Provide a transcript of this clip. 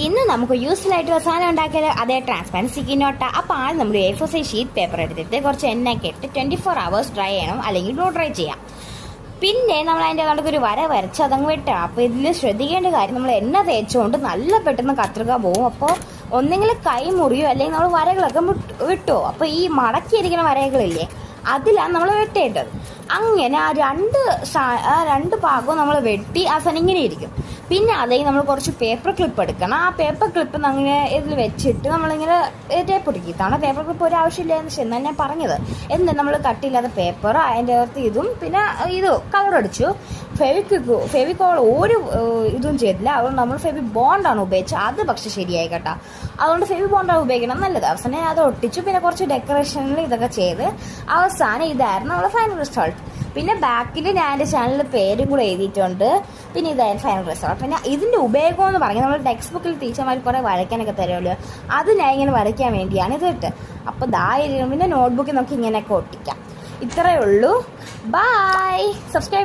ഇന്ന് നമുക്ക് യൂസ്ഫുൾ ആയിട്ടുള്ള സാധനം ഉണ്ടാക്കിയാൽ അതേ ട്രാൻസ്പെറൻസിക്ക് നോട്ട. അപ്പോൾ ആദ്യം നമ്മൾ A4 സൈസ് ഷീറ്റ് പേപ്പർ എടുത്തിട്ട് കുറച്ച് എണ്ണയൊക്കെ ഇട്ട് 24 hours ഡ്രൈ ചെയ്യണം, അല്ലെങ്കിൽ ബ്ലൂ ഡ്രൈ ചെയ്യാം. പിന്നെ നമ്മൾ അതിൻ്റെ അതുകൊണ്ട് ഒരു വര വരച്ച് അതങ്ങ് വെട്ടണം. അപ്പോൾ ഇതിൽ ശ്രദ്ധിക്കേണ്ട കാര്യം, നമ്മൾ എണ്ണ തേച്ചുകൊണ്ട് നല്ല പെട്ടെന്ന് കത്രിക പോകും. അപ്പോൾ ഒന്നെങ്കിൽ കൈ മുറിയോ അല്ലെങ്കിൽ നമ്മൾ വരകളൊക്കെ വിട്ടോ. അപ്പോൾ ഈ മടക്കിയിരിക്കുന്ന വരകളില്ലേ, അതിലാണ് നമ്മൾ വെട്ടേണ്ടത്. അങ്ങനെ ആ രണ്ട് ഭാഗവും നമ്മൾ വെട്ടി ആ സാധനം ഇങ്ങനെ ഇരിക്കും. പിന്നെ അതേ നമ്മൾ കുറച്ച് പേപ്പർ ക്ലിപ്പ് എടുക്കണം. ആ പേപ്പർ ക്ലിപ്പ് അങ്ങനെ ഇതിൽ വെച്ചിട്ട് നമ്മളിങ്ങനെ ടേപ്പ് ഒട്ടിക്കിത്താണ്. പേപ്പർ ക്ലിപ്പ് ഒരു ആവശ്യമില്ല എന്ന് ചെന്നാൽ ഞാൻ പറഞ്ഞത്. എന്നിട്ട് നമ്മൾ കട്ടില്ലാത്ത പേപ്പർ അതിൻ്റെ അകത്ത് ഇതും പിന്നെ ഇത് കളർ അടിച്ചു. ഫെവിക്കോൾ ഒരു ഇതും ചെയ്തില്ല. അതുകൊണ്ട് നമ്മൾ ഫെവി ബോണ്ടാണ് ഉപയോഗിച്ചത്. അത് പക്ഷെ ശരിയായി കേട്ടോ. അതുകൊണ്ട് ഫെവി ബോണ്ടാണ് ഉപയോഗിക്കണം നല്ലത്. അവസാനം അത് ഒട്ടിച്ചു. പിന്നെ കുറച്ച് ഡെക്കറേഷനിൽ ഇതൊക്കെ ചെയ്ത് അവസാനം ഇതായിരുന്നു നമ്മുടെ ഫൈനൽ റിസൾട്ട്. പിന്നെ ബാക്കിൽ ഞാൻ എൻ്റെ ചാനലിൽ പേരും കൂടെ എഴുതിയിട്ടുണ്ട്. പിന്നെ ഇതായിരുന്നു ഫൈനൽ റിസൾട്ട്. പിന്നെ ഇതിൻ്റെ ഉപയോഗം എന്ന് പറഞ്ഞാൽ നമ്മൾ ടെക്സ്റ്റ് ബുക്കിൽ ടീച്ചർമാർ കുറേ വരയ്ക്കാനൊക്കെ തരുമല്ലോ, അത് ഞാൻ ഇങ്ങനെ വരയ്ക്കാൻ വേണ്ടിയാണ് ഇതിട്ട്. അപ്പോൾ പിന്നെ നോട്ട്ബുക്കിൽ നമുക്ക് ഇങ്ങനെയൊക്കെ ഒട്ടിക്കാം. ഇത്രയേ ഉള്ളൂ. ബൈ. സബ്സ്ക്രൈബ്.